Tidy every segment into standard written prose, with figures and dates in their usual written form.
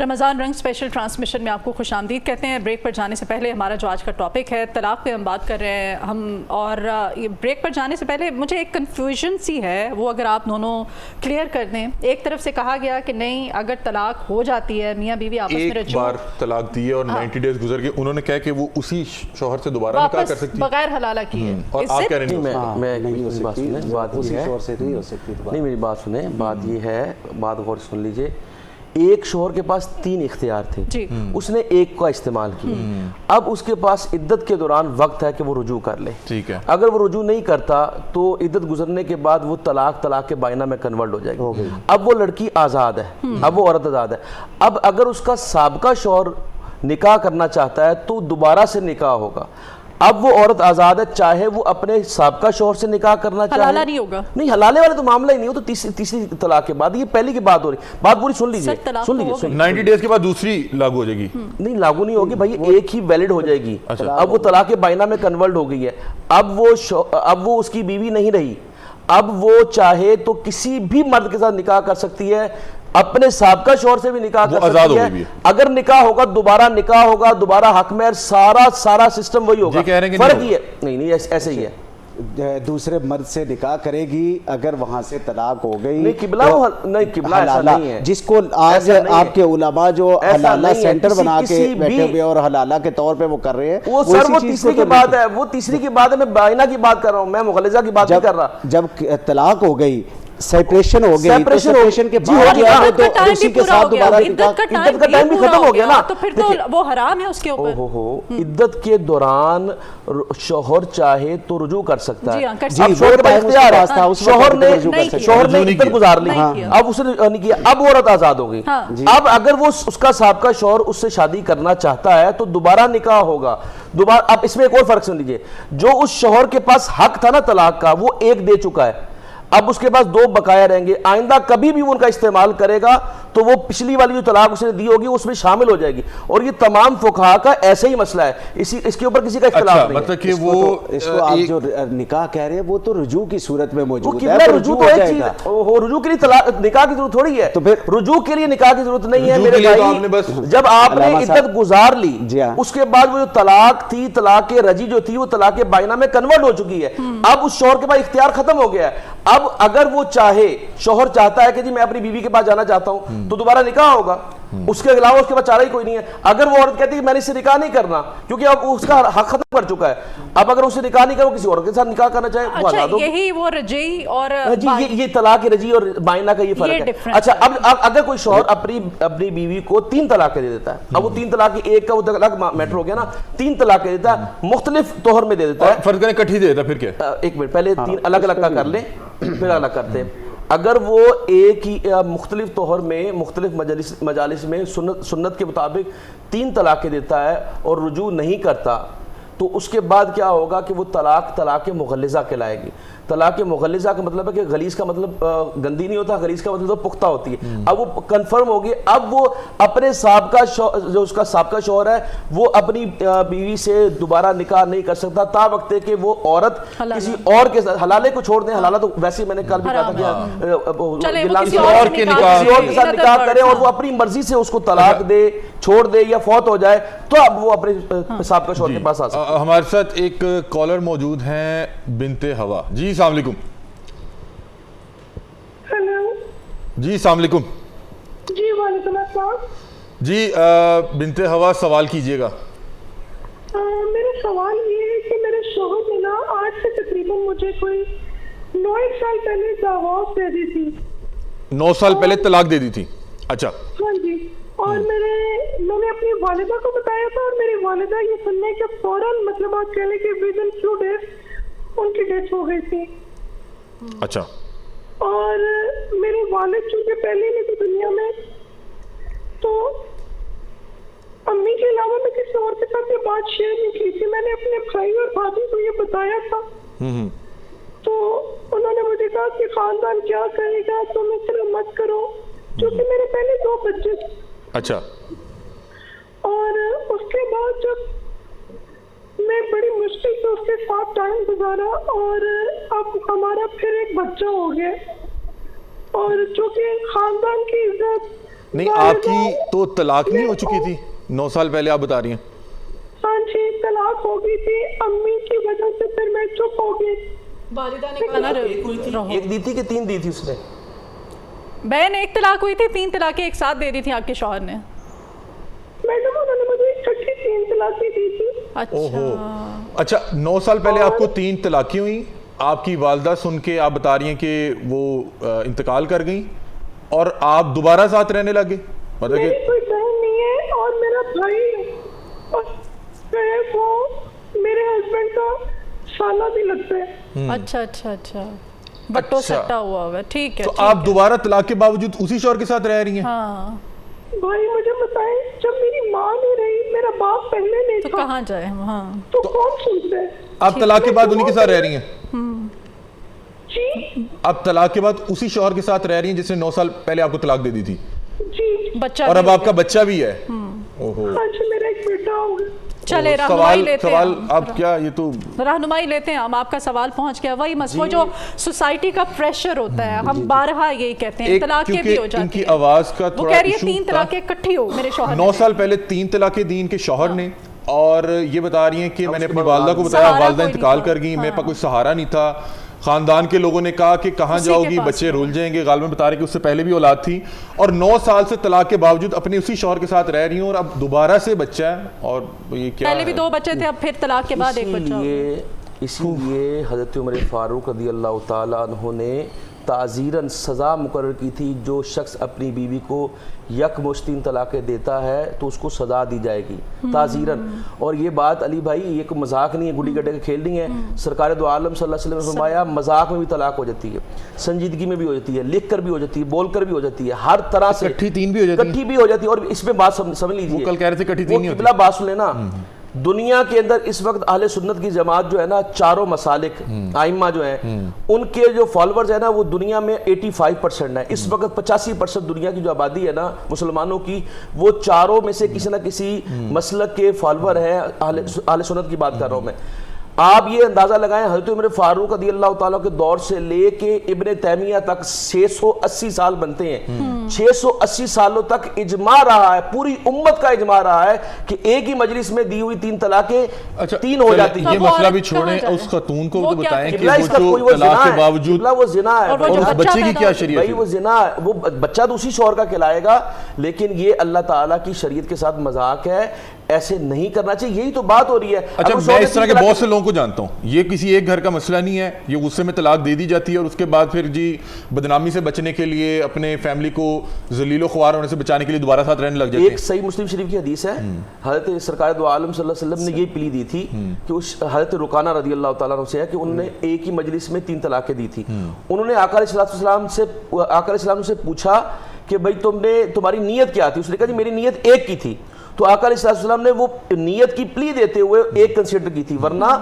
رمضان رنگ special transmission میں آپ کو خوش آمدید کہتے ہیں. بریک پر جانے سے پہلے ہمارا جو آج کا ٹاپک ہے طلاق پہ ہم بات کر رہے ہیں اور بریک پر جانے سے پہلے مجھے ایک کنفیوژن سی ہے, وہ اگر آپ دونوں کلیئر کر دیں. ایک طرف سے کہا گیا کہ نہیں, اگر طلاق ہو جاتی ہے میاں بیوی آپس میں ایک بار طلاق دی ہے اور 90 ڈیز گزر گئے, انہوں نے کہا کہ وہ اسی شوہر سے دوبارہ نکاح کر سکتی ہے بغیر حلالہ کیے. اور آپ کہہ رہے ہیں میں نہیں, میری بات سنیں. بات یہ ہے, بات غور سے سن لیجئے. ایک شوہر کے پاس 3 اختیار تھے, اس نے ایک کا استعمال کیا. اب اس کے پاس عدت کے دوران وقت ہے کہ وہ رجوع کر لے. ٹھیک ہے, اگر وہ رجوع نہیں کرتا تو عدت گزرنے کے بعد وہ طلاق کے بائنہ میں کنورٹ ہو جائے گی. اب وہ لڑکی آزاد ہے, اب وہ عورت آزاد ہے. اب اگر اس کا سابقہ شوہر نکاح کرنا چاہتا ہے تو دوبارہ سے نکاح ہوگا. اب وہ عورت آزاد ہے, چاہے وہ اپنے سابقہ شوہر سے نکاح کرنا چاہے. حلالہ نہیں ہوگا, نہیں حلالے والے تو معاملہ ہی نہیں ہو. تو تیسری طلاق کے بعد, یہ پہلی کی بات ہو رہی, بات پوری سن لیجئے. 90 ڈیز کے بعد دوسری لاگو ہو جائے گی. نہیں لاگو نہیں ہوگی بھائی, ایک ہی ویلڈ ہو جائے گی. اب وہ طلاق بائنہ میں کنورٹ ہو گئی ہے. اب وہ اس کی بیوی نہیں رہی. اب وہ چاہے تو کسی بھی مرد کے ساتھ نکاح کر سکتی ہے, اپنے سابقہ شوہر سے بھی نکاح کر سکتی ہے. اگر نکاح ہوگا دوبارہ نکاح ہوگا, دوبارہ حق مہر سارا سسٹم وہی ہوگا. فرق یہ نہیں ایسے ہی ہے. دوسرے مرد سے نکاح کرے گی, اگر وہاں سے طلاق ہو گئی. نہیں قبلہ ایسا نہیں ہے. جس کو آج آپ کے علماء جو حلالہ سینٹر بنا کے بیٹھے ہوئے اور حلالہ کے طور پہ وہ کر رہے ہیں, وہ تیسری کی بات ہے. وہ تیسری کی بات ہے, میں بائنہ کی بات کر رہا ہوں, میں مغلظہ کی بات نہیں کر رہا. جب طلاق ہو گئی, سیپریشن ہو گئی, سیپریشن کے بعد تو اسی کے ساتھ دوبارہ عدت کا ٹائم بھی ختم ہو گیا نا, تو پھر تو وہ حرام ہے اس کے اوپر. عدت کے دوران شوہر چاہے تو رجوع کر سکتا ہے. اب شوہر کے پاس اختیار ہے, شوہر نے عدت گزار لی, اب اس نے نہیں کیا, اب عورت آزاد ہو گئی. اب اگر وہ اس کا سابقہ شوہر اس سے شادی کرنا چاہتا ہے تو دوبارہ نکاح ہوگا. دوبارہ اب اس میں ایک اور فرق سن لیجئے, جو اس شوہر کے پاس حق تھا نا طلاق کا, وہ 1 دے چکا ہے. اب اس کے پاس 2 بقایا رہیں گے. آئندہ کبھی بھی وہ ان کا استعمال کرے گا تو وہ پچھلی والی جو طلاق اس نے دی ہوگی اس میں شامل ہو جائے گی. اور یہ تمام فقہاء کا ایسا ہی مسئلہ ہے, اس کے اوپر کسی کا اختلاف نہیں ہے. مطلب کہ وہ اس کو آپ جو نکاح کہہ رہے ہیں وہ تو رجوع کی صورت میں موجود ہے. رجوع تو ایک چیز ہے, رجوع کے لیے نکاح کی ضرورت تھوڑی ہے. تو پھر رجوع کے لیے نکاح کی ضرورت نہیں ہے میرے بھائی. جب آپ نے عدت گزار لی, اس کے بعد وہ جو طلاق تھی, طلاق رجعی جو تھی, وہ طلاق بائنہ میں کنورٹ ہو چکی ہے. اب اس شوہر کے پاس اختیار ختم ہو گیا ہے. اب اگر وہ چاہے, شوہر چاہتا ہے کہ جی میں اپنی بیوی کے پاس جانا چاہتا ہوں, تو دوبارہ نکاح ہوگا. اس کے علاوہ اس کے پاس چارہ ہی کوئی نہیں ہے. اگر وہ عورت کہتی ہے کہ میں نے اس سے نکاح نہیں کرنا کیونکہ اب اس کا حق ختم کر چکا ہے, اب اگر اسے نکاح نہیں کرنا, کسی اور کے ساتھ نکاح کرنا چاہے, وہ آزاد ہوگی. یہی وہ رجعی اور یہ طلاق رجعی اور بائنہ کا یہ فرق ہے. اچھا, اب اگر کوئی شوہر اپنی بیوی کو 3 طلاقیں دے دیتا ہے, اب وہ 3 طلاق, ایک کا وہ طلاق میٹر ہو گیا نا, 3 طلاقیں دیتا ہے, مختلف طہر میں دے دیتا ہے. فرض کریں کٹھی دے دیتا, پھر کیا؟ ایک منٹ, پہلے 3 الگ الگ کا کر لیں, پھر الگ کرتے ہیں. اگر وہ ایک ہی مختلف طہر میں, مختلف مجالس میں سنت کے مطابق 3 طلاقیں دیتا ہے اور رجوع نہیں کرتا, تو اس کے بعد کیا ہوگا کہ وہ طلاق مغلظہ کہلائے گی. طلاق مغلظہ کا مطلب ہے کہ غلیظ کا مطلب گندی نہیں ہوتا, غلیظ کا مطلب پختہ ہوتی ہے. اب وہ کنفرم ہوگی. اب وہ اپنے سابقہ جو اس کا سابقہ شوہر ہے, وہ اپنی بیوی سے دوبارہ نکاح نہیں کر سکتا تا وقت کہ وہ عورت کسی اور کے ساتھ, حلالے کو چھوڑ دیں, حلالہ تو ویسے میں نے کل بھی کہا تھا کہ کسی اور کے ساتھ نکاح کرے اور وہ اپنی مرضی سے اس کو طلاق دے, چھوڑ دے یا فوت ہو جائے, تو اب وہ اپنے سابقہ شوہر کے پاس آ سکتا ہے. ہمارے ساتھ ایک کالر موجود ہیں, بنت ہوا. جی السلام علیکم. ہیلو. جی السلام علیکم. جی وعلیکم السلام. جی بنت ہوا, سوال کیجئے گا. میرا سوال یہ ہے کہ میرے شوہر نے نا آج سے تقریباً مجھے کوئی 9 سال پہلے ڈیورس دے دی تھی. 9 سال پہلے طلاق دے دی تھی. اچھا. ہاں جی. اور میں نے اپنی والدہ کو بتایا تھا, اور میری والدہ یہ سننے کے فوراً, مطلب آپ کہہ لیں کہ ودن فیو ڈیز ان کی ڈیتھ ہو گئی تھی. اچھا. اور میرے والد چونکہ پہلے نہیں تھی دنیا میں, تو امی کے علاوہ میں کسی اور کے ساتھ یہ بات شیئر نہیں کی تھی. میں نے اپنے بھائی اور بھابھی کو یہ بتایا تھا, تو انہوں نے مجھے کہا کہ خاندان کیا کہے گا, تم اس طرح مت کرو, کیونکہ میرے پہلے 2 بچے تھے. اچھا. اور اس کے بعد جب میں بڑی مشکل سے اس کے ساتھ ٹائم گزارا, اور اب ہمارا پھر ایک بچہ ہو گیا, اور چونکہ خاندان کی عزت نہیں آپ کی تو طلاق نہیں ہو چکی تھی 9 سال پہلے آپ بتا رہی ہیں؟ ہاں جی طلاق ہو گئی تھی امی کی وجہ سے، پھر میں چپ ہو گئی. والدہ نے کہا نا ایک دی تھی کہ 3 دی تھی اس نے؟ بہن ایک طلاق ہوئی تھی، 3 طلاقیں ایک ساتھ دے دی تھی آپ کے شوہر نے. میڈم انہوں نے مجھے اکٹھی 3 طلاقیں دی تھی. اچھا 9 سال پہلے آپ کو 3 طلاقیں ہوئیں، آپ کی والدہ سن کے آپ بتا رہی ہیں کہ وہ انتقال کر گئیں اور آپ دوبارہ ساتھ رہنے لگے؟ مطلب کہ میری کوئی بہن نہیں ہے اور میرا بھائی وہ میرے ہسبینڈ کا سالہ بھی لگتا ہے. اچھا اچھا اچھا بٹو سٹا ہوا ہوا ہے. ٹھیک ہے. تو آپ دوبارہ طلاق کے باوجود اسی شوہر کے ساتھ رہ رہی ہیں؟ ہاں بھائی مجھے بتائیں جب میری ماں نہیں رہی، میرا باپ پہلے نہیں تو تھا، کہاں جائے ہم؟ ہاں تو کون سنتا ہے؟ آپ طلاق کے بعد انہی کے ساتھ رہ رہی ہیں؟ جی آپ طلاق کے بعد اسی شوہر کے ساتھ رہ رہی ہیں جس نے 9 سال پہلے آپ کو طلاق دے دی تھی، جی بچہ اور اب آپ کا بچہ بھی ہے؟ اوہو. آج میرا ایک بیٹا ہوگا. چلے رہنمائی لیتے ہیں سوال آپ کیا یہ تو رہنمائی لیتے ہیں ہم. آپ کا سوال پہنچ گیا. وہی مسئلہ جو سوسائٹی کا پریشر ہوتا ہے، ہم بارہا یہی کہتے ہیں طلاقیں بھی ہو ان جاتی کی ہیں. آواز کا وہ تھوڑا کہہ رہی ہے ایشو 3 طلاقیں اکٹھی ہو میرے شوہر 9 سال پہلے 3 طلاقیں دی ان کے شوہر نے، اور یہ بتا رہی ہیں کہ میں نے اپنی والدہ کو بتایا، والدہ انتقال کر گئی، میرے پاس کوئی سہارا نہیں تھا، خاندان کے لوگوں نے کہا کہ کہاں جاؤ گی، بچے رول جائیں گے. غالباً بتا رہے کہ اس سے پہلے بھی اولاد تھی، اور 9 سال سے طلاق کے باوجود اپنے اسی شوہر کے ساتھ رہ رہی ہوں، اور اب دوبارہ سے بچہ ہے. اور یہ کیا پہلے بھی 2 بچے تھے، اب پھر طلاق کے بعد ایک بچہ. اسی لیے حضرت عمر فاروق رضی اللہ تعالیٰ عنہ نے تعزیراً سزا مقرر کی تھی، جو شخص اپنی بیوی کو یکمشت 3 طلاقیں دیتا ہے تو اس کو سزا دی جائے گی تعزیراً. اور یہ بات علی بھائی یہ کوئی مذاق نہیں ہے، گڈی گڈے کے کھیل نہیں ہے. سرکار دو عالم صلی اللہ علیہ وسلم نے فرمایا مذاق میں بھی طلاق ہو جاتی ہے، سنجیدگی میں بھی ہو جاتی ہے، لکھ کر بھی ہو جاتی ہے، بول کر بھی ہو جاتی ہے، ہر طرح سے کٹھی 3 بھی ہو جاتی ہے، کٹھی بھی ہو جاتی ہے. اور اس میں بات سمجھ لیجیے، وہ کل کہہ رہے تھے کٹھی 3 نہیں ہوتی. قبلہ بات سن لینا، دنیا کے اندر اس وقت اہل سنت کی جماعت جو ہے نا، چاروں مسالک ائمہ جو ہیں ان کے جو فالورز ہیں نا وہ دنیا میں 85% ہے. اس وقت 85% دنیا کی جو آبادی ہے نا مسلمانوں کی، وہ چاروں میں سے کسی نہ کسی مسلک کے فالور ہیں. اہل سنت کی بات کر رہا ہوں میں. آپ یہ اندازہ لگائیں حضرت عمر فاروق رضی اللہ تعالیٰ کے دور سے لے کے ابن تیمیہ تک 680 سال بنتے ہیں. 680 سالوں تک اجماع رہا ہے، پوری امت کا اجماع رہا ہے کہ ایک ہی مجلس میں دی ہوئی 3 طلاقیں 3 ہو جاتی ہیں. یہ مسئلہ بھی چھوڑیں، اس خاتون کو تو بتائیں کہ وہ جو طلاق کے باوجود وہ زنا ہے، اور اس بچے کی کیا شریعت ہے؟ وہ زنا ہے، وہ بچہ تو اسی شوہر کا کہلائے گا، لیکن یہ اللہ تعالیٰ کی شریعت کے ساتھ مذاق ہے. ایسے نہیں کرنا چاہیے، یہی تو بات ہو رہی ہے. اچھا میں اس طرح کے بہت سے لوگوں کو جانتا ہوں، یہ کسی ایک گھر کا مسئلہ نہیں ہے، یہ غصے میں طلاق دے دی جاتی ہے اور اس کے بعد پھر جی بدنامی سے بچنے کے لیے، اپنے فیملی کو ذلیل و خوار ہونے سے بچانے کے لیے دوبارہ ساتھ رہنے لگ جاتے ہیں. ایک صحیح مسلم شریف کی حدیث ہے، حضرت سرکار دو عالم صلی اللہ علیہ وسلم نے یہ پلی دی تھی کہ اس حضرت رکانہ رضی اللہ تعالیٰ عنہ سے ہے کہ انہوں نے ایک ہی مجلس میں 3 طلاقیں دی تھی. انہوں نے آقا علیہ السلام سے پوچھا کہ بھائی تمہاری نیت کیا تھی؟ اس نے کہا جی میری نیت ایک کی تھی. تو آقا علیہ السلام نے وہ نیت کی پلی دیتے ہوئے ایک کنسیڈر کی تھی، ورنہ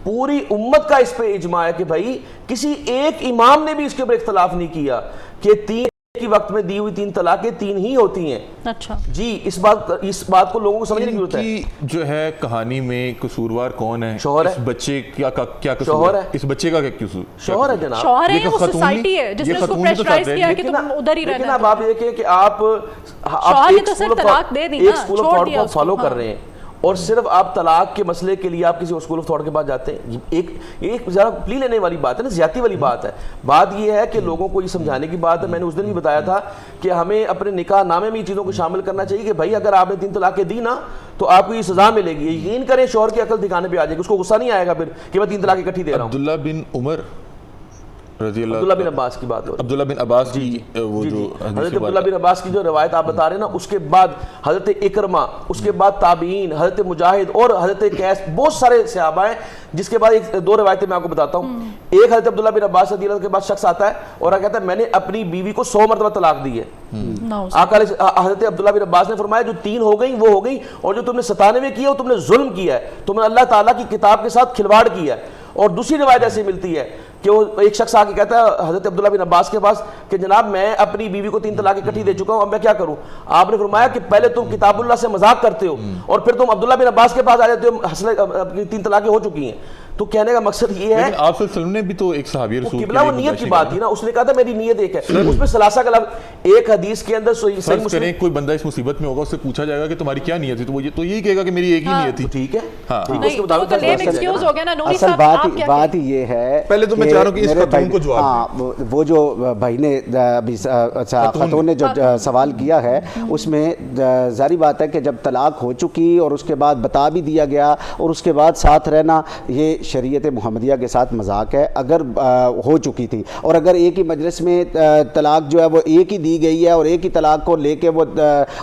پوری امت کا اس پہ اجماع ہے کہ بھائی کسی ایک امام نے بھی اس کے اوپر اختلاف نہیں کیا کہ 3 کی وقت میں دی ہوئی 3 طلاقیں 3 ہی ہوتی ہیں. اچھا جی اس بات کو لوگوں کو سمجھنے کی ضرورت ہے. جو ہے کہانی میں قصوروار کون ہے؟ شوہر ہے. اس بچے کیا قصور ہے؟ اس بچے کا کیا قصور؟ شوہر ہے جناب. شوہر ہے، وہ سوسائٹی ہے جس نے اس کو پریشرائز کیا کہ تم ادھر ہی رہنا. لیکن اب آپ یہ کہیں کہ آپ ایک اسکول آف تھاٹ کو فالو کر رہے ہیں اور صرف آپ طلاق کے مسئلے کے لیے آپ کسی اسکول آف تھاٹ کے پاس جاتے ہیں. ایک ذرا پلی لینے والی بات ہے نا، زیادتی والی بات ہے. بات یہ ہے کہ لوگوں کو یہ سمجھانے کی بات ہے. میں نے اس دن بھی بتایا تھا کہ ہمیں اپنے نکاح نامے میں یہ چیزوں کو شامل کرنا چاہیے کہ بھائی اگر آپ نے 3 طلاقیں دی نا تو آپ کو یہ سزا ملے گی. یقین کریں شوہر کی عقل دکھانے پہ آ جائے گی، اس کو غصہ نہیں آئے گا پھر کہ میں 3 طلاقیں اکٹھی دے رہا ہوں. عبداللہ بن عمر رضی اللہ، عبداللہ بن عباس کی بات ہو رہی ہے. عبداللہ بن عباس کی وہ جو حضرت عبداللہ بن عباس کی جو روایت آپ بتا رہے ہیں نا، اس کے بعد حضرت اکرمہ، اس کے بعد تابعین، حضرت مجاہد اور حضرت قیس، بہت سارے صحابہ ہیں. جس کے بعد 2 روایتیں میں آپ کو بتاتا ہوں. ایک حضرت عبداللہ بن عباس رضی اللہ کے بعد شخص آتا ہے اور کہتا ہے میں نے اپنی بیوی کو 100 مرتبہ طلاق دی ہے. حضرت عبداللہ بن عباس نے فرمایا جو 3 ہو گئی وہ ہو گئی، اور جو تم نے 97 کیا وہ تم نے ظلم کیا ہے، تم نے اللہ تعالیٰ کی کتاب کے ساتھ کھلواڑ کیا ہے. اور دوسری روایت ایسی ملتی ہے کہ وہ ایک شخص آ کے کہتا ہے حضرت عبداللہ بن عباس کے پاس کہ جناب میں اپنی بیوی کو 3 طلاقیں اکٹھی دے چکا ہوں، اب میں کیا کروں؟ آپ نے فرمایا کہ پہلے تم کتاب اللہ سے مذاق کرتے ہو اور پھر تم عبداللہ بن عباس کے پاس آ جاتے ہو 3 طلاقیں ہو چکی ہیں. تو کہنے کا مقصد یہ ہے, لیکن آپ صلی اللہ علیہ وسلم نے بھی تو ایک صحابی رسول قبلہ وہ نیت کی بات تھی نا, اس نے کہا تھا میری نیت ایک ہے, اس میں ثلاثہ کا لفظ ایک حدیث کے اندر صحیح مسلم. کوئی بندہ اس مصیبت میں ہوگا, اس سے پوچھا جائے گا کہ تمہاری کیا نیت تھی, تو یہی کہے گا کہ میری ایک ہی نیت تھی. ٹھیک ہے, اصل بات یہ ہے, پہلے تو میں چاہ رہا ہوں کہ اس خاتون کو جواب دیں. وہ جو بھائی نے خاتون نے جو سوال کیا ہے, اس میں ظاہری بات ہے کہ جب طلاق ہو چکی اور اس کے بعد بتا بھی دیا گیا اور اس کے بعد ساتھ رہنا, یہ شریعت محمدیہ کے ساتھ مذاق ہے. اگر ہو چکی تھی اور اگر ایک ہی مجلس میں طلاق جو ہے وہ ایک ہی دی گئی ہے اور ایک ہی طلاق کو لے کے وہ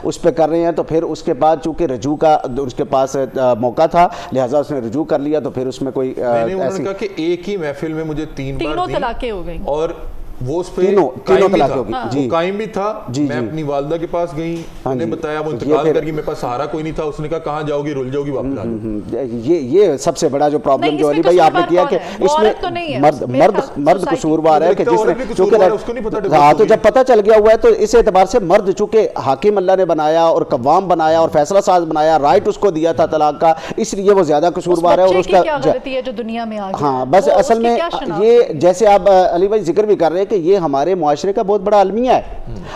اس پہ کر رہے ہیں, تو پھر اس کے بعد چونکہ رجوع کا اس کے پاس موقع تھا, لہٰذا اس نے رجوع کر لیا, تو پھر اس میں کوئی انہوں نے کہا کہ ایک ہی محفل میں مجھے تینوں طلاقیں ہو گئیں اور وہ اس پہ قائم بھی تھا. میں اپنی والدہ کے پاس گئی, انہوں نے بتایا, وہ انتقال کر گئی, میرے پاس سہارا کوئی نہیں تھا. اس نے کہا کہاں جاؤ گی, رول جاؤ گی, واپس آ جاؤ. یہ سب سے بڑا جو پرابلم جو علی بھائی آپ نے کیا کہ اس میں مرد قصوروار ہے کہ جس نے چونکہ ہاں, تو جب پتہ چل گیا ہوا ہے تو اس اعتبار سے مرد چونکہ حاکم اللہ نے بنایا اور قوام بنایا اور فیصلہ ساز بنایا, رائٹ اس کو دیا تھا طلاق کا, اس لیے وہ زیادہ قصوروار ہے. اور اس کا دنیا میں ہاں بس اصل میں یہ جیسے آپ علی بھائی ذکر بھی کر رہے ہیں کہ یہ ہمارے معاشرے کا بہت بڑا المیہ ہے.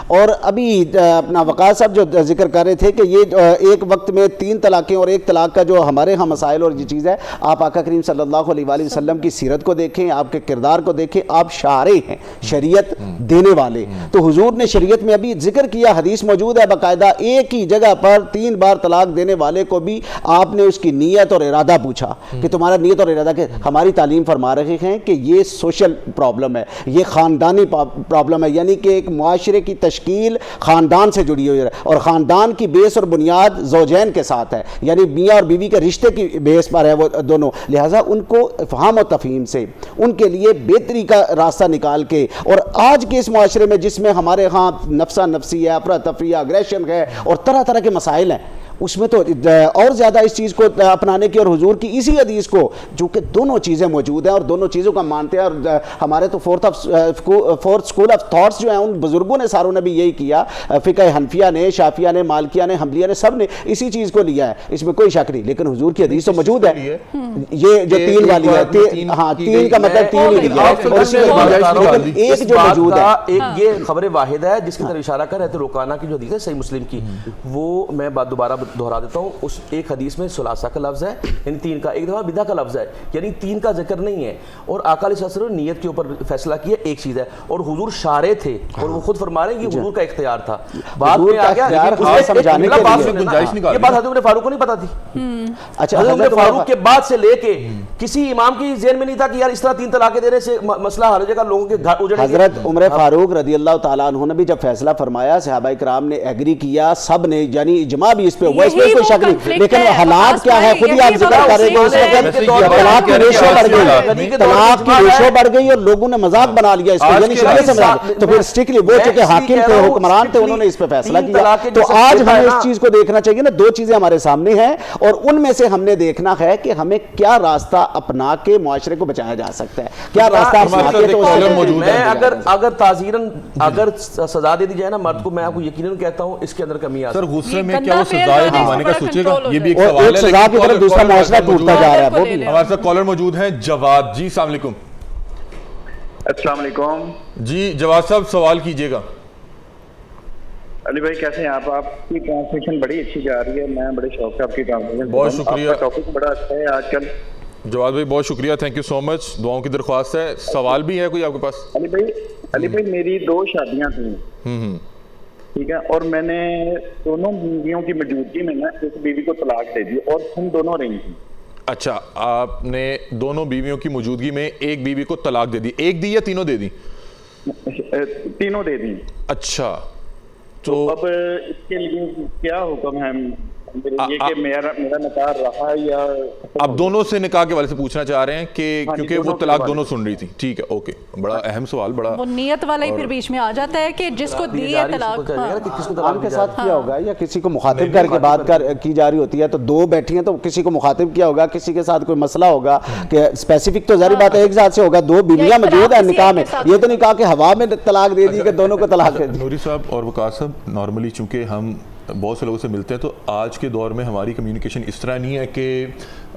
اور ابھی اپنا وقاص صاحب جو ذکر کر رہے تھے کہ یہ ایک وقت میں 3 طلاقیں اور 1 طلاق کا جو ہمارے ہاں مسائل اور یہ چیز ہے, آپ آقا کریم صلی اللہ علیہ وآلہ وسلم کی سیرت کو دیکھیں, آپ کے کردار کو دیکھیں, آپ شارع ہیں, شریعت دینے والے. تو حضور نے شریعت میں ابھی ذکر کیا, حدیث موجود ہے باقاعدہ, ایک ہی جگہ پر 3 بار طلاق دینے والے کو بھی آپ نے اس کی نیت اور ارادہ پوچھا کہ تمہارا نیت اور ارادہ. کہ ہماری تعلیم فرما رہے ہیں کہ یہ سوشل پرابلم ہے, یہ خاندانی پرابلم ہے, یعنی کہ ایک معاشرے کی تشکیل خاندان سے جڑی ہوئی ہے, اور خاندان کی بیس اور بنیاد زوجین کے ساتھ ہے, یعنی میاں اور بیوی کے رشتے کی بیس پر ہے وہ دونوں. لہٰذا ان کو فہم و تفہیم سے ان کے لیے بہتری کا راستہ نکال کے, اور آج کے اس معاشرے میں جس میں ہمارے ہاں نفسا نفسی ہے, افراتفری ہے, اگریشن ہے, اور طرح طرح کے مسائل ہیں, اس میں تو اور زیادہ اس چیز کو اپنانے کی, اور حضور کی اسی حدیث کو جو کہ دونوں چیزیں موجود ہیں اور دونوں چیزوں کا مانتے ہیں. اور ہمارے تو فورتھ اسکول آف تھاٹس جو ہیں ان بزرگوں نے ساروں نے بھی یہی کیا, فقہ حنفیہ نے, شافعیہ نے, مالکیہ نے, حنبلیہ نے, سب نے اسی چیز کو لیا ہے, اس میں کوئی شک نہیں. لیکن حضور کی حدیث تو موجود ہے, یہ جو 3 والی ہے, ہاں 3 کا مطلب 3 ہی لیا ہے, اور اسی میں ایک جو موجود ہے, ایک یہ خبر واحد ہے جس کی طرف اشارہ کر رہے تھے روکانہ کی جو حدیث ہے صحیح مسلم کی, وہ میں بات دوبارہ دہرا دیتا ہوں. اس ایک حدیث میں ثلاثہ کا لفظ ہے, یعنی 3 کا, ایک دفعہ بدعہ کا لفظ ہے, یعنی 3 کا ذکر نہیں ہے. اور آقا علیہ السلام نے نیت کے اوپر فیصلہ کیا, ایک چیز ہے, اور حضور شارع تھے, اور وہ خود فرما رہے ہیں کہ حضور کا اختیار تھا. بعد میں آ گیا سمجھانے کے لیے یہ بات حضرت عمر فاروق کو نہیں پتا تھی. اچھا, حضرت عمر فاروق کے بعد سے لے کے کسی امام کی ذہن میں نہیں تھا کہ یار اس طرح 3 طلاقیں دینے سے مسئلہ حل ہو جائے گا, لوگوں کے گھر اجڑیں گے. حضرت عمر فاروق رضی اللہ تعالیٰ عنہ نے بھی جب فیصلہ فرمایا, صحابہ کرام نے ایگری کیا, سب نے, یعنی اجماع بھی اس پہ ہوا, اس میں کوئی شک نہیں. لیکن حالات کیا ہے, خود ہی آپ ذکر کر رہے ہیں, طلاق کی ریشو بڑھ گئی, طلاق کی ریشو بڑھ گئی, اور لوگوں نے مذاق بنا لیا اس کو, یعنی شکل سے مذاق. تو پھر اسٹرکٹلی وہ چونکہ حاکم تھے, حکمران تھے, انہوں نے اس پہ فیصلہ کیا. تو آج ہمیں اس چیز کو دیکھنا چاہیے نا, 2 چیزیں ہمارے سامنے ہیں, اور ان میں سے ہم نے دیکھنا ہے کہ ہمیں کیا راستہ اپنا کے معاشرے کو بچایا جا سکتا ہے, کیا راستہ اپنا کے. تو میں اگر تعزیرن اگر سزا دے دی جائے نا مرد کو, میں آپ کو یقیناً کہتا ہوں اس کے اندر کمی آ سکتی ہے. سر غصے میں کیا وہ سزا دلوانے کا سوچے گا, یہ بھی ایک سوال ہے. سزا کی طرف دوسرا معاشرہ ٹوٹتا جا رہا ہے. ہمارے ساتھ کالر موجود ہیں جواد جی, السلام علیکم. السلام علیکم جی جواد صاحب سوال کیجئے گا. علی بھائی کیسے ہیں آپ کی ٹرانسلیشن بڑی اچھی جا رہی ہے, میں بڑے شوق سے آپ کی ٹرانسلیشن. بہت شکریہ, ٹاپک بڑا اچھا ہے آج کل. جواد بھائی بہت شکریہ, تھینک یو سو مچ, دعاؤں کی درخواست ہے. سوال بھی ہے کوئی آپ کے پاس؟ علی بھائی میری 2 شادیاں تھیں, ٹھیک ہے, اور میں نے دونوں بیویوں کی موجودگی میں نا ایک بیوی کو طلاق دے دی, اور ہم دونوں رہی تھیں. اچھا, آپ نے دونوں بیویوں کی موجودگی میں ایک بیوی کو طلاق دے دی, ایک دی یا تینوں دے دی؟ تینوں دے دی. اچھا, تو اب اس کے لیے کیا حکم ہے, یہ کہ میرا نکاح رہا یا آپ دونوں سے نکاح کے والے سے پوچھنا چاہ رہے ہیں کہ کیونکہ وہ طلاق دونوں سن رہی تھی. ٹھیک ہے, اوکے, بڑا اہم سوال, بڑا وہ نیت والا ہی پھر بیچ میں آ جاتا ہے کہ جس کو دی ہے طلاق عام کے ساتھ کیا ہوگا, یا کسی کو مخاطب کر کے بات کی جا رہی ہوتی ہے, تو 2 بیٹھی ہیں تو کسی کو مخاطب کیا ہوگا, کسی کے ساتھ کوئی مسئلہ ہوگا کہ اسپیسیفک, تو ظاہر بات ہے ایک ذات سے ہوگا. 2 بیویاں موجود ہیں نکاح میں, یہ تو نہیں کہا کہ ہوا میں طلاق دے دی کہ دونوں کو طلاق دے دی. نوری صاحب اور وقاص صاحب, نارملی چونکہ ہم بہت سے لوگوں سے ملتے ہیں, تو آج کے دور میں ہماری کمیونیکیشن اس طرح نہیں ہے کہ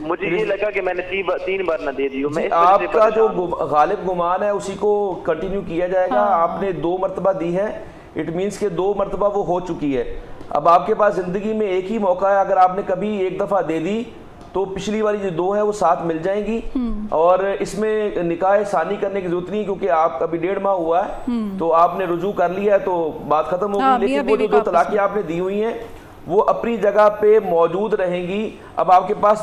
مجھے یہ لگا کہ میں نے 3 بار نہ دے دی ہوں. آپ کا جو غالب گمان ہے اسی کو کنٹینیو کیا جائے گا. آپ نے 2 مرتبہ دی ہے, اٹ مینس کہ 2 مرتبہ وہ ہو چکی ہے. اب آپ کے پاس زندگی میں ایک ہی موقع ہے, اگر آپ نے کبھی ایک دفعہ دے دی تو پچھلی والی جو 2 ہے وہ ساتھ مل جائیں گی, اور اس میں نکاح ثانی کرنے کی ضرورت نہیں, کیونکہ آپ ابھی 1.5 ماہ ہوا ہے تو آپ نے رجوع کر لیا ہے تو بات ختم ہو گئی. لیکن وہ جو 2 طلاقیں آپ نے دی ہوئی ہیں وہ اپنی جگہ پہ موجود رہیں گی. اب آپ کے پاس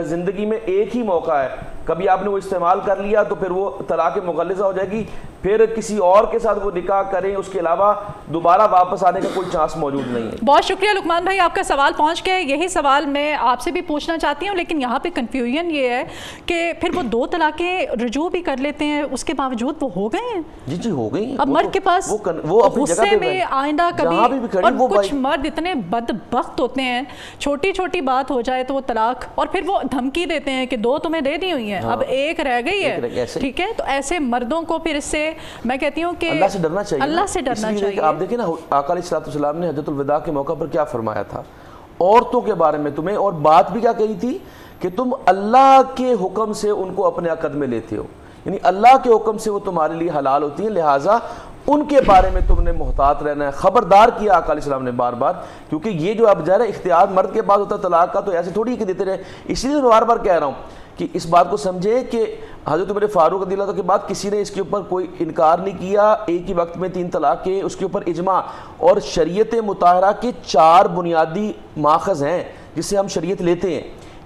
زندگی میں ایک ہی موقع ہے, کبھی آپ نے وہ استعمال کر لیا تو پھر وہ طلاق مغلظہ ہو جائے گی, پھر کسی اور کے ساتھ وہ نکاح کریں, اس کے علاوہ دوبارہ واپس آنے کا کوئی چانس موجود نہیں ہے. بہت شکریہ لقمان بھائی, آپ کا سوال پہنچ گیا. یہی سوال میں آپ سے بھی پوچھنا چاہتی ہوں, لیکن یہاں پہ کنفیوژن یہ ہے کہ پھر وہ 2 طلاقیں رجوع بھی کر لیتے ہیں, اس کے باوجود وہ ہو گئے ہیں. جی ہو گئی ہیں. اب مرد کے پاس غصے میں آئندہ کبھی, اور کچھ مرد اتنے بدبخت ہوتے ہیں, چھوٹی چھوٹی بات ہو جائے تو وہ طلاق, اور پھر وہ دھمکی دیتے ہیں کہ 2 تمہیں دے دی ہوئی ہیں, اب 1 رہ گئی ہے. ٹھیک ہے, تو ایسے مردوں کو پھر اس سے میں کہتی ہوں کہ اللہ سے ڈرنا چاہیے. اللہ سے ڈرنا چاہیے. آپ دیکھیں نا آقا علیہ السلام نے حجۃ الوداع کے موقع پر کیا فرمایا تھا عورتوں کے بارے میں تمہیں, اور بات بھی کیا کہی تھی کہ تم اللہ کے حکم سے ان کو اپنے عقد میں لیتے ہو, یعنی اللہ کے حکم سے وہ تمہارے لیے حلال ہوتی ہیں, لہٰذا ان کے بارے میں تم نے محتاط رہنا ہے. خبردار کیا آقا علیہ السلام نے بار بار, کیونکہ یہ جو اب ظاہر اختیار مرد کے پاس ہوتا ہے طلاق کا, تو ایسے تھوڑی کہ دیتے رہے. اسی لیے میں بار بار کہہ رہا ہوں کہ اس بات کو سمجھے کہ حضرت عمر فاروق رضی اللہ عنہ کے بعد کسی نے اس کے اوپر کوئی انکار نہیں کیا. ایک ہی وقت میں 3 طلاق کے, اس کے اوپر اجماع اور شریعت مطہرہ کے 4 بنیادی ماخذ ہیں جس سے ہم شریعت لیتے ہیں.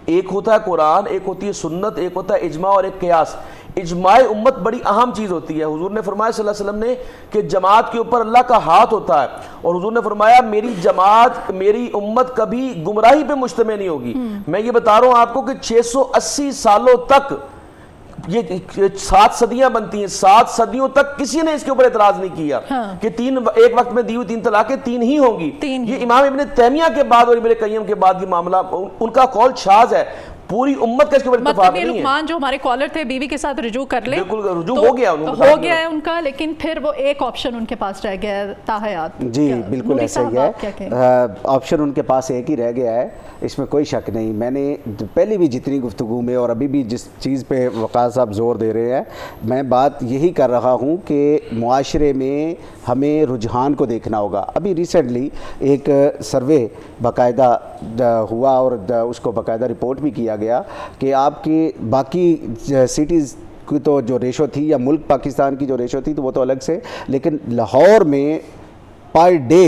ایک ہوتا ہے قرآن, ایک ہوتی ہے سنت, ایک ہوتا ہے اجماع اور ایک قیاس. اجماع امت بڑی اہم چیز ہوتی ہے. حضور نے فرمایا صلی اللہ علیہ وسلم نے کہ جماعت کے اوپر اللہ کا ہاتھ ہوتا ہے, اور حضور نے فرمایا میری جماعت, میری امت کبھی گمراہی پہ مجتمع نہیں ہوگی. میں یہ بتا رہا ہوں آپ کو کہ 680 سالوں تک یہ 7 صدیاں بنتی ہیں, 7 صدیوں تک کسی نے اس کے اوپر اعتراض نہیں کیا کہ 3 ایک وقت میں دی ہوئی 3 طلاقیں 3 ہی ہوں گی. یہ امام ابن تیمیہ کے بعد اور ابن قیم کے بعد یہ معاملہ, ان کا قول شاذ ہے, پوری امت کا اس کے اوپر اتفاق نہیں ہے. لقمان جو ہمارے کالر تھے, بیوی کے ساتھ رجوع کر لے, بالکل رجوع ہو گیا ہے ان کا, لیکن پھر وہ ایک آپشن ان کے پاس رہ گیا ہے تاحیات. جی بالکل ایسا ہی ہے, آپشن ان کے پاس ایک ہی رہ گیا ہے, اس میں کوئی شک نہیں. میں نے پہلے بھی جتنی گفتگو میں اور ابھی بھی جس چیز پہ وقار صاحب زور دے رہے ہیں, میں بات یہی کر رہا ہوں کہ معاشرے میں ہمیں رجحان کو دیکھنا ہوگا. ابھی ریسنٹلی ایک سروے باقاعدہ ہوا اور اس کو باقاعدہ رپورٹ بھی کیا گیا کہ آپ کی باقی سٹیز کی تو جو ریشو تھی, یا ملک پاکستان کی جو ریشو تھی تو وہ تو الگ سے, لیکن لاہور میں پر ڈے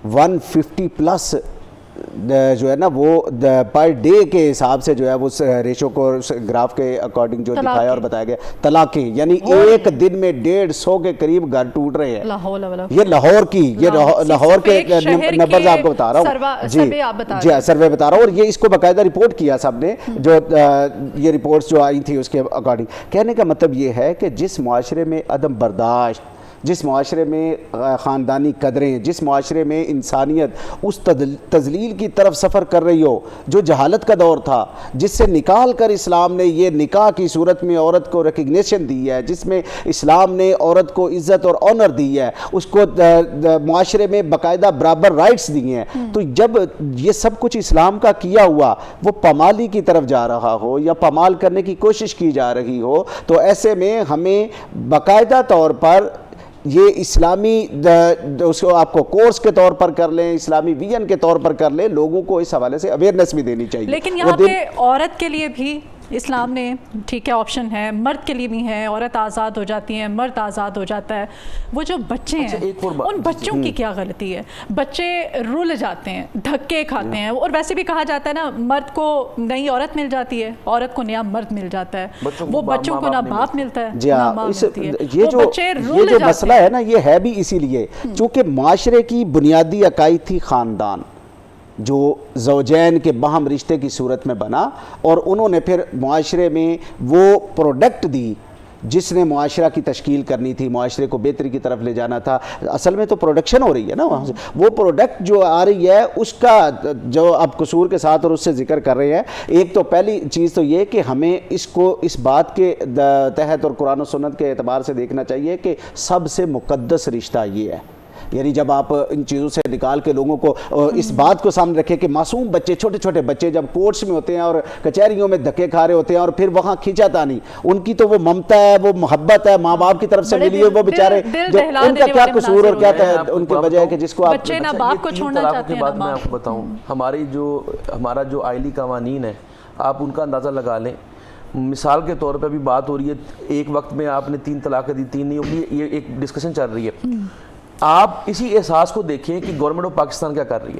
150+ جو ہے نا وہ پر ڈے کے حساب سے جو ہے وہ ریشو کو گراف کے اکارڈنگ جو دکھایا اور بتایا گیا, طلاقیں یعنی ایک دن میں 150 کے قریب گھر ٹوٹ رہے ہیں. یہ لاہور کی, یہ لاہور کے نمبرز آپ کو بتا رہا ہوں. جی سروے بتا رہا ہوں, اور یہ اس کو باقاعدہ رپورٹ کیا سب نے, جو یہ رپورٹس جو آئی تھی اس کے اکارڈنگ. کہنے کا مطلب یہ ہے کہ جس معاشرے میں عدم برداشت, جس معاشرے میں خاندانی قدریں, جس معاشرے میں انسانیت اس تذلیل کی طرف سفر کر رہی ہو, جو جہالت کا دور تھا, جس سے نکال کر اسلام نے یہ نکاح کی صورت میں عورت کو ریکگنیشن دی ہے, جس میں اسلام نے عورت کو عزت اور آنر دی ہے, اس کو معاشرے میں باقاعدہ برابر رائٹس دی ہیں. تو جب یہ سب کچھ اسلام کا کیا ہوا وہ پامالی کی طرف جا رہا ہو یا پامال کرنے کی کوشش کی جا رہی ہو, تو ایسے میں ہمیں باقاعدہ طور پر یہ اسلامی اس کو آپ کو کورس کے طور پر کر لیں, اسلامی ویژن کے طور پر کر لیں, لوگوں کو اس حوالے سے اویئرنیس بھی دینی چاہیے. لیکن یہاں پہ عورت کے لیے بھی اسلام نے ٹھیک ہے آپشن ہے, مرد کے لیے بھی ہے, عورت آزاد ہو جاتی ہیں, مرد آزاد ہو جاتا ہے. وہ جو بچے ہیں ان بچوں کی کیا غلطی ہے؟ بچے رول جاتے ہیں, دھکے کھاتے ہیں, اور ویسے بھی کہا جاتا ہے نا مرد کو نئی عورت مل جاتی ہے, عورت کو نیا مرد مل جاتا ہے, وہ بچوں کو نہ باپ ملتا ہے جی ہاں. یہ جو مسئلہ ہے نا یہ ہے بھی اسی لیے چونکہ معاشرے کی بنیادی عقائد تھی خاندان, جو زوجین کے باہم رشتے کی صورت میں بنا, اور انہوں نے پھر معاشرے میں وہ پروڈکٹ دی جس نے معاشرہ کی تشکیل کرنی تھی, معاشرے کو بہتری کی طرف لے جانا تھا. اصل میں تو پروڈکشن ہو رہی ہے نا وہاں سے, وہ پروڈکٹ جو آ رہی ہے اس کا جو آپ قصور کے ساتھ اور اس سے ذکر کر رہے ہیں. ایک تو پہلی چیز تو یہ کہ ہمیں اس کو اس بات کے تحت اور قرآن و سنت کے اعتبار سے دیکھنا چاہیے کہ سب سے مقدس رشتہ یہ ہے یعنی جب آپ ان چیزوں سے نکال کے لوگوں کو اس بات کو سامنے رکھے کہ معصوم بچے، چھوٹے چھوٹے بچے جب کورٹس میں ہوتے ہیں اور کچہریوں میں دھکے کھا رہے ہوتے ہیں اور پھر وہاں کھینچا تانی، ان کی تو وہ ممتا ہے، وہ محبت ہے، ماں باپ کی طرف سے ملی ہے، وہ بیچارے ان کا کیا قصور اور کیا ان کی وجہ ہے کہ جس کو آپ بچے نہ باپ کو چھوڑنا چاہتے ہیں. میں آپ کو بتاؤں ہمارا جو آئلی قوانین ہے آپ ان کا اندازہ لگا لیں. مثال کے طور پہ ابھی بات ہو رہی ہے ایک وقت میں آپ نے 3 طلاقیں دی، 3 نہیں ہوگی، یہ ایک ڈسکشن چل رہی ہے. آپ اسی احساس کو دیکھیں کہ گورنمنٹ آف پاکستان کیا کر رہی ہے.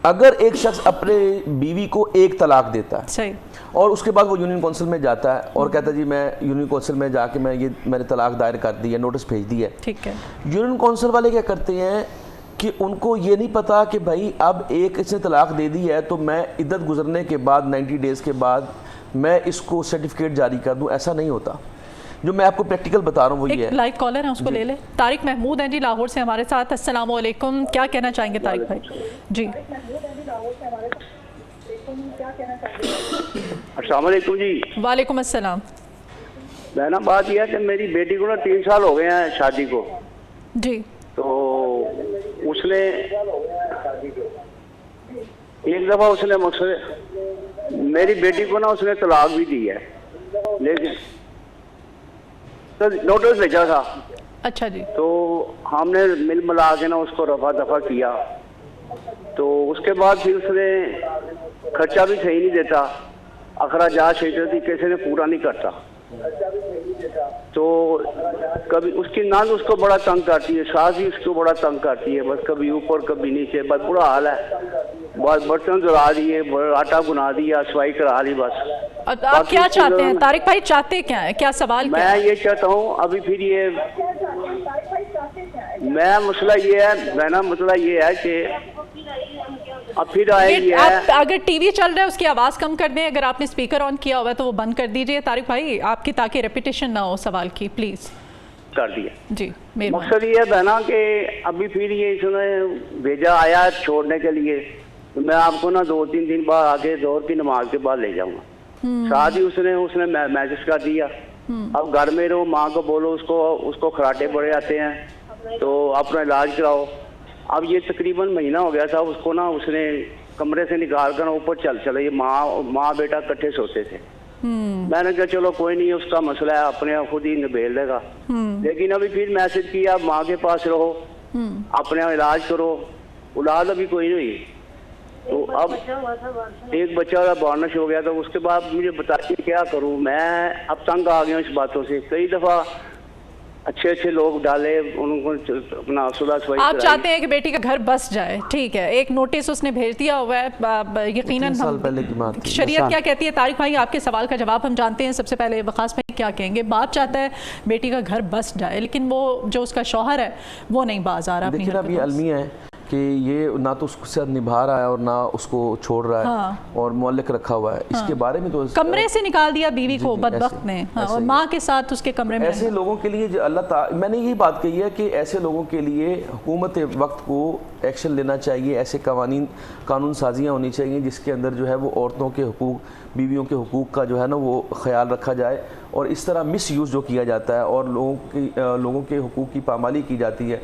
اگر ایک شخص اپنے بیوی کو 1 طلاق دیتا ہے اور اس کے بعد وہ یونین کونسل میں جاتا ہے اور کہتا ہے جی میں یونین کونسل میں جا کے میں نے طلاق دائر کر دی ہے، نوٹس بھیج دی ہے، ٹھیک ہے، یونین کونسل والے کیا کرتے ہیں کہ ان کو یہ نہیں پتا کہ بھائی اب ایک اس نے طلاق دے دی ہے تو میں عدت گزرنے کے بعد 90 ڈیز کے بعد میں اس کو سرٹیفکیٹ جاری کر دوں. ایسا نہیں ہوتا. جو میں آپ کو پریکٹیکل بتا رہا ہوں وہ یہ ہے. لائیو کالر ہیں اس کو لے لیں. طارق محمود ہیں جی لاہور سے ہمارے ساتھ. السلام علیکم، کیا کہنا چاہیں گے طارق بھائی؟ جی السلام علیکم. جی وعلیکم السلام. میں نا بات یہ ہے کہ میری بیٹی کو نا 3 سال ہو گئے ہیں شادی کو. جی تو اس نے ایک دفعہ اس نے مجھ سے میری بیٹی کو نا اس نے طلاق بھی دی ہے، لیکن نوٹس بھیجا تھا. اچھا جی. تو ہم نے مل ملا کے نا اس کو رفع دفع کیا. تو اس کے بعد پھر اس نے خرچہ بھی صحیح نہیں دیتا، اخراجات صحیح طریقے سے پورا نہیں کرتا. تو کبھی اس کی ناند اس کو بڑا تنگ کرتی ہے، ساس بھی اس کو بڑا تنگ کرتی ہے، بس کبھی اوپر کبھی نیچے، بس برا حال ہے. بس برتن دھلا دیے، آٹا گنا دیا، صفائی کرا لی. بس آپ کیا چاہتے ہیں طارق بھائی؟ چاہتے کیا ہے؟ کیا سوال؟ میں یہ چاہتا ہوں ابھی پھر یہ میں مسئلہ یہ ہے، میں نا مسئلہ یہ ہے کہ اب پھر آئے یہ ہے. اگر ٹی وی چل رہا ہے اس کی آواز کم کر دیں، اگر آپ نے سپیکر آن کیا ہوا ہے تو وہ بند کر دیجئے طارق بھائی آپ کی، تاکہ ریپیٹیشن نہ ہو سوال کی. پلیز کر دیا. جی مقصد یہ ہے بہنا کہ ابھی پھر یہ اس نے بھیجا آیا چھوڑنے کے لیے. میں آپ کو نا 2-3 دن بعد آگے ظہر کی نماز کے بعد لے جاؤں گا. ساتھ ہی اس نے میسج کر دیا اب گھر میں رہو، ماں کو بولو اس کو خراٹے پڑے آتے ہیں تو اپنا علاج کراؤ. اب یہ تقریباً مہینہ ہو گیا تھا اس کو نا اس نے کمرے سے نکال کر اوپر چلے. یہ ماں بیٹا کٹھے سوتے تھے. میں نے کہا چلو کوئی نہیں، اس کا مسئلہ ہے اپنے خود ہی نبیڑ لے گا. لیکن ابھی پھر میسج کیا ماں کے پاس رہو، اپنے علاج کرو. اولاد ابھی کوئی نہیں ہوئی. تو اب ایک بچہ بارنش ہو گیا. تو اس کے بعد مجھے بتائیے کیا کروں. میں اب تنگ آ گیا اس باتوں سے. کئی دفعہ اچھے لوگ ڈالے، ان کو اپنا صلح صفائی. آپ چاہتے ہیں کہ بیٹی کا گھر بس جائے، ٹھیک ہے، ایک نوٹس اس نے بھیج دیا ہوا ہے. یقیناً شریعت کیا کہتی ہے؟ طارق بھائی آپ کے سوال کا جواب ہم جانتے ہیں. سب سے پہلے وقاص بھائی کیا کہیں گے؟ باپ چاہتا ہے بیٹی کا گھر بس جائے، لیکن وہ جو اس کا شوہر ہے وہ نہیں باز آ رہا. دیکھیں اب یہ المیہ ہے کہ یہ نہ تو اس سے نبھا رہا ہے اور نہ اس کو چھوڑ رہا ہے اور معلق رکھا ہوا ہے. اس کے بارے میں تو کمرے سے نکال دیا بیوی کو بدبخت نے، اور ماں کے ساتھ اس کے کمرے میں. ایسے لوگوں کے لیے جو اللہ تعالی، میں نے یہی بات کہی ہے کہ ایسے لوگوں کے لیے حکومت وقت کو ایکشن لینا چاہیے. ایسے قانون سازیاں ہونی چاہیے جس کے اندر جو ہے وہ عورتوں کے حقوق، بیویوں کے حقوق کا جو ہے نا وہ خیال رکھا جائے. اور اس طرح مس یوز جو کیا جاتا ہے اور لوگوں کے حقوق کی پامالی کی جاتی ہے.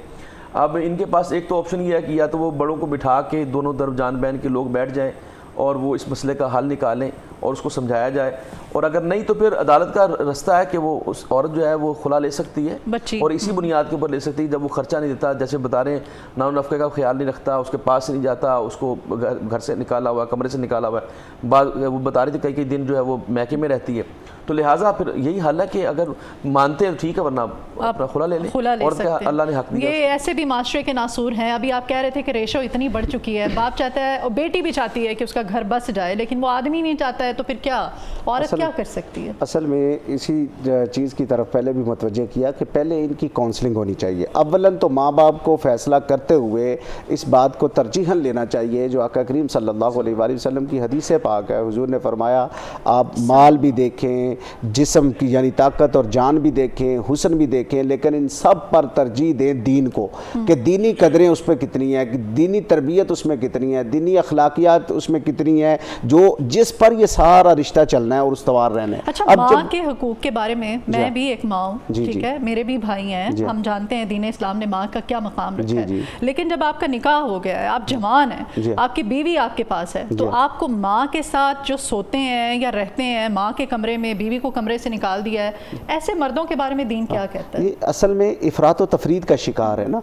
اب ان کے پاس ایک تو آپشن یہ ہے کہ یا تو وہ بڑوں کو بٹھا کے دونوں طرف جان بہن کے لوگ بیٹھ جائیں اور وہ اس مسئلے کا حل نکالیں اور اس کو سمجھایا جائے. اور اگر نہیں تو پھر عدالت کا رستہ ہے کہ وہ اس عورت جو ہے وہ خلا لے سکتی ہے اور اسی بنیاد کے اوپر لے سکتی ہے جب وہ خرچہ نہیں دیتا، جیسے بتا رہے ہیں نان و نفقے کا خیال نہیں رکھتا، اس کے پاس نہیں جاتا، اس کو گھر سے نکالا ہوا ہے، کمرے سے نکالا ہوا ہے. وہ بتا رہی تھی کئی دن جو ہے وہ میکے میں رہتی ہے. تو لہٰذا پھر یہی حل ہے کہ اگر مانتے ہیں ٹھیک ہے، ورنہ اپنا کھلا لے لیں. اور کیا اللہ نے حق دیا. یہ ایسے بھی معاشرے کے ناصور ہیں. ابھی آپ کہہ رہے تھے کہ ریشو اتنی بڑھ چکی ہے، باپ چاہتا ہے اور بیٹی بھی چاہتی ہے کہ اس کا گھر بس جائے، لیکن وہ آدمی نہیں چاہتا ہے. تو پھر کیا عورت کیا کر سکتی ہے؟ اصل میں اسی چیز کی طرف پہلے بھی متوجہ کیا کہ پہلے ان کی کاؤنسلنگ ہونی چاہیے. اولاً تو ماں باپ کو فیصلہ کرتے ہوئے اس بات کو ترجیحاً لینا چاہیے جو آقا کریم صلی اللہ علیہ وآلہ وسلم کی حدیث پاک ہے. حضور نے فرمایا آپ مال بھی دیکھیں، جسم کی یعنی طاقت اور جان بھی دیکھیں, حسن بھی دیکھیں, لیکن ان سب پر ترجیح دیں دین کو, کہ دینی قدریں اس پہ کتنی ہیں, دینی تربیت اس میں کتنی ہے, دینی اخلاقیات اس میں کتنی ہے, جو جس پر یہ سارا رشتہ چلنا ہے اور استوار رہنا ہے. اچھا, ماں کے حقوق کے بارے میں میں بھی ایک ماں ہوں, ٹھیک ہے, میرے بھی بھائی ہیں, ہم جانتے ہیں دین اسلام نے ماں کا کیا مقام رکھا ہے, لیکن جب آپ کا نکاح ہو گیا ہے, آپ جوان ہیں, آپ کی بیوی آپ کے پاس ہے, تو آپ کو ماں کے ساتھ جو سوتے ہیں یا رہتے ہیں ماں کے کمرے میں, بیوی کو کمرے سے نکال دیا ہے, ایسے مردوں کے بارے میں دین کیا کہتا ہے؟ یہ اصل میں افراط و تفرید کا شکار ہے نا.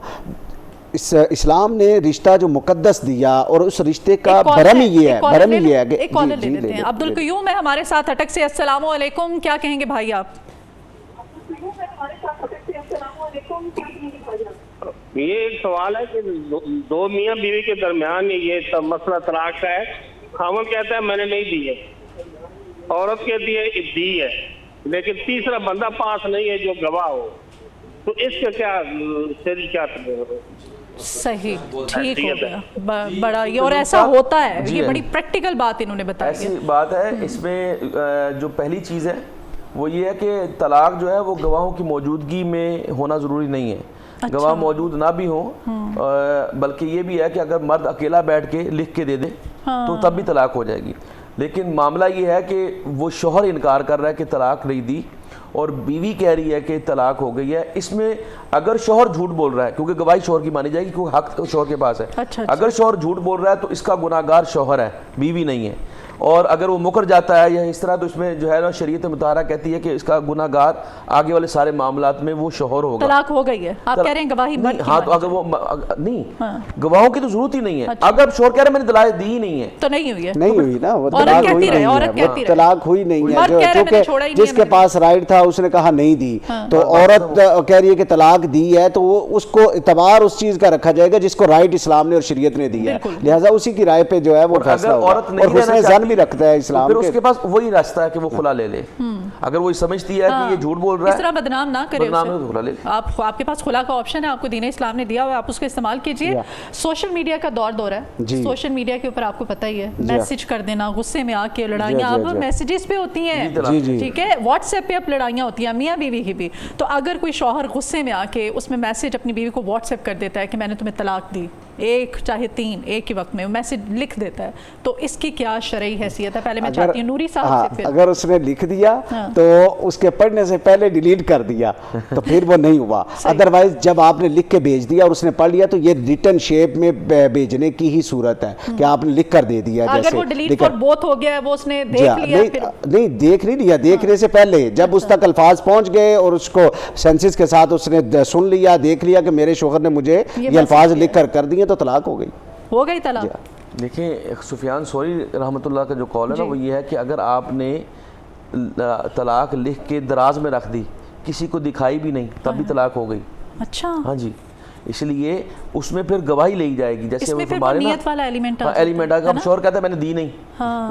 اسلام نے رشتہ جو مقدس دیا اور اس رشتے کا بھرم ہی یہ ہے, بھرم ہی یہ ہے. ایک کالر لے لیتے ہیں. عبدالقیوم ہے ہمارے ساتھ اٹک سے. السلام علیکم, کیا کہیں گے بھائی آپ؟ یہ ایک سوال ہے کہ دو میاں بیوی کے درمیان یہ مسئلہ طلاق کا ہے. خاوند کہتا ہے میں نے نہیں دی ہے, عورت کہتی ہے دی ہے, لیکن تیسرا بندہ پاس نہیں ہے جو گواہ ہو, تو اس کا کیا کیا صحیح ٹھیک ہو گیا بڑا یہ, اور ایسا ہوتا ہے, یہ بڑی پریکٹیکل بات انہوں نے بتائی. ایسی بات ہے اس میں جو پہلی چیز ہے وہ یہ ہے کہ طلاق جو ہے وہ گواہوں کی موجودگی میں ہونا ضروری نہیں ہے. گواہ موجود نہ بھی ہوں, بلکہ یہ بھی ہے کہ اگر مرد اکیلا بیٹھ کے لکھ کے دے دے تو تب بھی طلاق ہو جائے گی. لیکن معاملہ یہ ہے کہ وہ شوہر انکار کر رہا ہے کہ طلاق نہیں دی اور بیوی کہہ رہی ہے کہ طلاق ہو گئی ہے. اس میں اگر شوہر جھوٹ بول رہا ہے, کیونکہ گواہی شوہر کی مانی جائے گی کیونکہ حق شوہر کے پاس ہے, اگر شوہر جھوٹ بول رہا ہے تو اس کا گناہگار شوہر ہے, بیوی نہیں ہے. اور اگر وہ مکر جاتا ہے یا اس طرح, تو اس میں جو ہے نا شریعت مطہرہ کہتی ہے کہ اس کا گناہگار آگے والے سارے معاملات میں وہ شوہر ہوگا. طلاق ہو گئی ہے آپ کہہ رہے ہیں گواہی مرد کی. ہاں, تو اگر وہ نہیں, گواہوں کی تو ضرورت ہی نہیں ہے. اگر شوہر کہہ رہا ہے میں نے طلاق دی ہی نہیں ہے تو نہیں ہوئی ہے, نہیں ہوئی نا, وہ طلاق ہوئی نہیں ہے, طلاق ہوئی نہیں ہے. کیونکہ جس کے پاس رائٹ تھا اس نے کہا نہیں دی, تو عورت کہہ رہی ہے کہ طلاق دی ہے, تو وہ اس کو اعتبار اس چیز کا رکھا جائے گا جس کو رائٹ اسلام نے اور شریعت نے دی ہے, لہٰذا اسی کی رائے پہ جو ہے وہ فیصلہ ہوگا. اور حسن ظن بھی رکھتا ہے اسلام, پھر اس کے پاس وہی راستہ ہے کہ وہ خلا لے لے. اگر وہ سمجھتی ہے کہ یہ جھوٹ بول رہا ہے, اس طرح بدنام نہ کرے اسے. آپ کے پاس خلا کا آپشن ہے, آپ کو دین اسلام نے دیا ہوا ہے, آپ اس کو استعمال کیجئے. سوشل میڈیا کا دور ہے, سوشل میڈیا کے اوپر آپ کو پتہ ہی ہے, میسج کر دینا غصے میں آ کے, لڑائیاں اب میسیجز پہ ہوتی ہیں, ٹھیک ہے, واٹس ایپ پہ اب لڑائیاں ہوتی ہیں میاں بیوی کی بھی. تو اگر کوئی شوہر غصے میں آ کے اس میں میسج اپنی بیوی کو واٹس ایپ کر دیتا ہے کہ میں نے تمہیں طلاق دی, ایک چاہے تین, ایک ہی وقت میں میسج لکھ دیتا ہے, تو اس کی کیا شرعی حیثیت ہے؟ پہلے میں چاہتی ہوں نوری صاحب سے. اگر اس نے لکھ دیا تو اس کے پڑھنے سے پہلے ڈیلیٹ کر دیا تو پھر وہ نہیں ہوا. ادروائز جب آپ نے لکھ کے بھیج دیا اور اس نے پڑھ لیا تو یہ ریٹن شیپ میں بھیجنے کی ہی صورت ہے کہ آپ نے لکھ کر دے دیا. اگر وہ ڈیلیٹ فار بوتھ ہو گیا ہے, وہ اس نے دیکھ لیا, نہیں دیکھ نہیں لیا, دیکھنے سے پہلے جب اس تک الفاظ پہنچ گئے اور اس کو سینسز کے ساتھ اس نے سن لیا, دیکھ لیا کہ میرے شوہر نے مجھے یہ الفاظ لکھ کر دیے, تو طلاق ہو گئی طلاق. دیکھیں سفیان ثوری رحمۃ اللہ کا جو قول ہے نا وہ یہ ہے کہ اگر آپ نے طلاق لکھ کے دراز میں رکھ دی, کسی کو دکھائی بھی نہیں, تب بھی طلاق ہو گئی. اچھا, ہاں جی, اس لیے اس میں پھر گواہی لی جائے گی. جیسے وہ ہمارے نیت والا ایلیمنٹ آ گیا, اب شوہر کہتا ہے میں نے دی نہیں,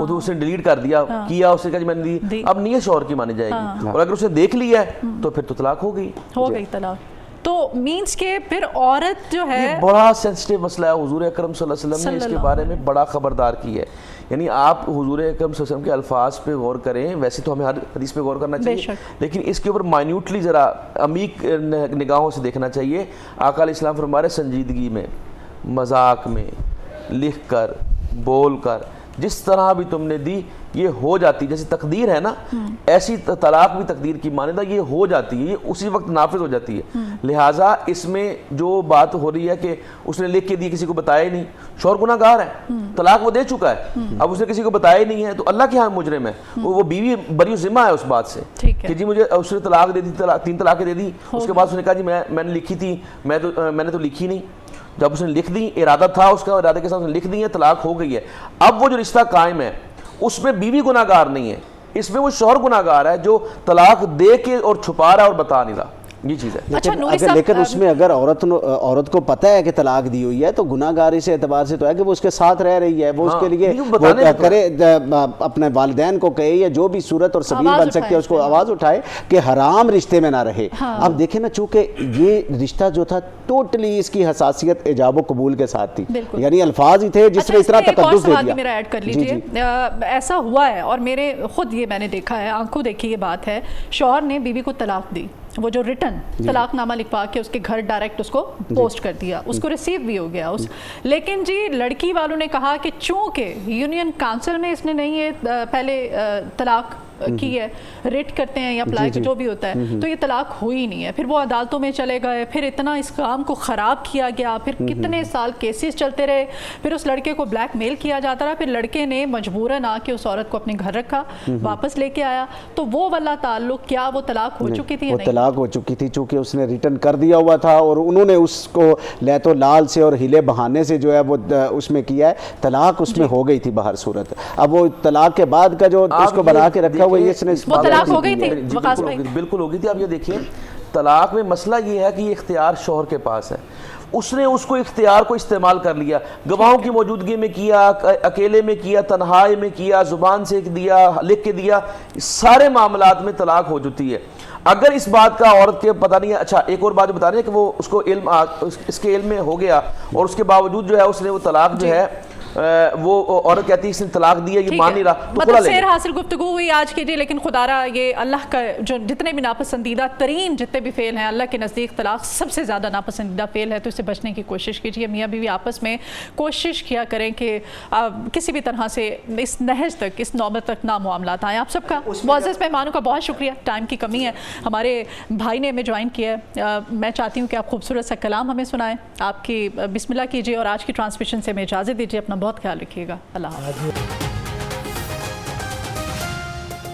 وہ تو اس نے ڈیلیٹ کر دیا, کیا اس نے کہا جی میں نے دی, اب نیت شوہر کی مانی جائے گی. اور اگر اسے دیکھ لیا ہے تو پھر تو طلاق ہو گئی طلاق. تو مینس کہ پھر عورت جو ہے, یہ بڑا سینسٹیو مسئلہ ہے. حضور اکرم صلی اللہ علیہ وسلم نے اس کے بارے میں بڑا خبردار کی ہے. یعنی آپ حضور اکرم صلی اللہ علیہ وسلم کے الفاظ پہ غور کریں, ویسے تو ہمیں ہر حدیث پہ غور کرنا چاہیے, لیکن اس کے اوپر مائنیوٹلی ذرا عمیق نگاہوں سے دیکھنا چاہیے. آقا علیہ السلام فرما رہے سنجیدگی میں, مذاق میں, لکھ کر, بول کر, جس طرح بھی تم نے دی یہ ہو جاتی. جیسے تقدیر ہے نا, ایسی طلاق بھی تقدیر کی مانندہ یہ ہو جاتی ہے, یہ اسی وقت نافذ ہو جاتی ہے. لہٰذا اس میں جو بات ہو رہی ہے کہ اس نے لکھ کے دی, کسی کو بتایا ہی نہیں, شوہر گناہ گار ہے, طلاق وہ دے چکا ہے, اب اس نے کسی کو بتایا ہی نہیں ہے, تو اللہ کے ہاں مجرم ہے. وہ بیوی بری ذمہ ہے اس بات سے کہ جی مجھے اس نے طلاق دے دی, 3 طلاقیں دے دی. اس کے بعد اس نے کہا جی میں نے لکھی تھی, میں نے تو لکھی نہیں. جب اس نے لکھ دی, ارادہ تھا اس کا, ارادے کے ساتھ لکھ دی ہے, طلاق ہو گئی ہے. اب وہ جو رشتہ قائم ہے اس میں بیوی گناہ گار نہیں ہے, اس میں وہ شوہر گناہ گار ہے جو طلاق دے کے اور چھپا رہا ہے اور بتا نہیں رہا. یہ چیز ہے. اچھا نوری صاحب، لیکن اس میں اگر عورت کو پتہ ہے کہ طلاق دی ہوئی ہے تو گناہ گار اس اعتبار سے تو ہے کہ وہ اس کے ساتھ رہ رہی ہے, وہ اس کے لیے کرے, اپنے والدین کو کہے یا جو بھی صورت اور سبیل بن سکتی ہے اس کو آواز اٹھائے کہ حرام رشتے میں نہ رہے. اب دیکھیں نا, چونکہ یہ رشتہ جو تھا ٹوٹلی اس کی حساسیت ایجاب و قبول کے ساتھ تھی, یعنی الفاظ ہی تھے جس نے اتنا تقدس دے دیا. میرا ایڈ کر لیجئے, ایسا ہوا ہے اور میرے خود یہ میں نے دیکھا ہے, آنکھوں دیکھی یہ بات ہے, شوہر نے بیوی کو طلاق دی, وہ جو ریٹن طلاق نامہ لکھوا کے اس کے گھر ڈائریکٹ اس کو پوسٹ کر دیا, اس کو ریسیو بھی ہو گیا لیکن جی لڑکی والوں نے کہا کہ چونکہ یونین کانسل میں اس نے نہیں یہ پہلے طلاق کی ہے, ریٹ کرتے ہیں یا اپلائی جو بھی ہوتا ہے, تو یہ طلاق ہوئی نہیں ہے. پھر وہ عدالتوں میں چلے گئے, پھر اتنا اس کام کو خراب کیا گیا, پھر کتنے سال کیسز چلتے رہے, پھر اس لڑکے کو بلیک میل کیا جاتا رہا, پھر لڑکے نے مجبوراً آ کے اس عورت کو اپنے گھر رکھا, واپس لے کے آیا. تو وہ والا تعلق, کیا وہ طلاق ہو چکی تھی؟ وہ طلاق ہو چکی تھی, چونکہ اس نے ریٹرن کر دیا ہوا تھا اور انہوں نے اس کو لیت و لال سے اور ہیلے بہانے سے جو ہے وہ اس میں کیا ہے, طلاق اس میں ہو گئی تھی بہر صورت. اب وہ طلاق کے بعد کا جو اس کو بنا کے رکھا ہوا, اس نے طلاق ہو گئی تھی, بالکل ہو گئی تھی. اب یہ دیکھیں طلاق میں مسئلہ یہ ہے کہ یہ اختیار شوہر کے پاس ہے, اس نے اس کو اختیار کو استعمال کر لیا, گواہوں کی موجودگی میں کیا, اکیلے میں کیا, تنہائی میں کیا, زبان سے دیا, لکھ کے دیا, سارے معاملات میں طلاق ہو جاتی ہے. اگر اس بات کا عورت کے پتہ نہیں ہے. اچھا ایک اور بات بتا رہے ہیں کہ وہ اس کو علم اس کے علم میں ہو گیا اور اس کے باوجود جو ہے اس نے وہ طلاق جو ہے وہ عورت کہتی ہے اس نے طلاق دی ہے, یہ مان نہیں رہا, تو مطلب سیر حاصل گفتگو ہوئی آج کی جی. لیکن خدا را یہ اللہ کا جو جتنے بھی ناپسندیدہ ترین جتنے بھی فعل ہیں, اللہ کے نزدیک طلاق سب سے زیادہ ناپسندیدہ فعل ہے, تو اس سے بچنے کی کوشش کیجیے. میاں بیوی آپس میں کوشش کیا کریں کہ کسی بھی طرح سے اس نہج تک, اس نوبت تک نہ معاملات آئیں. آپ سب کا معزز مہمانوں کا بہت شکریہ, ٹائم کی کمی ہے, ہمارے بھائی نے ہمیں جوائن کیا ہے. میں چاہتی ہوں کہ آپ خوبصورت سا کلام ہمیں سنائیں, آپ کی بسم اللہ کیجیے اور آج کی ٹرانسمیشن سے ہمیں اجازت دیجیے. اپنا بہت خیال رکھیے گا. اللہ حافظ.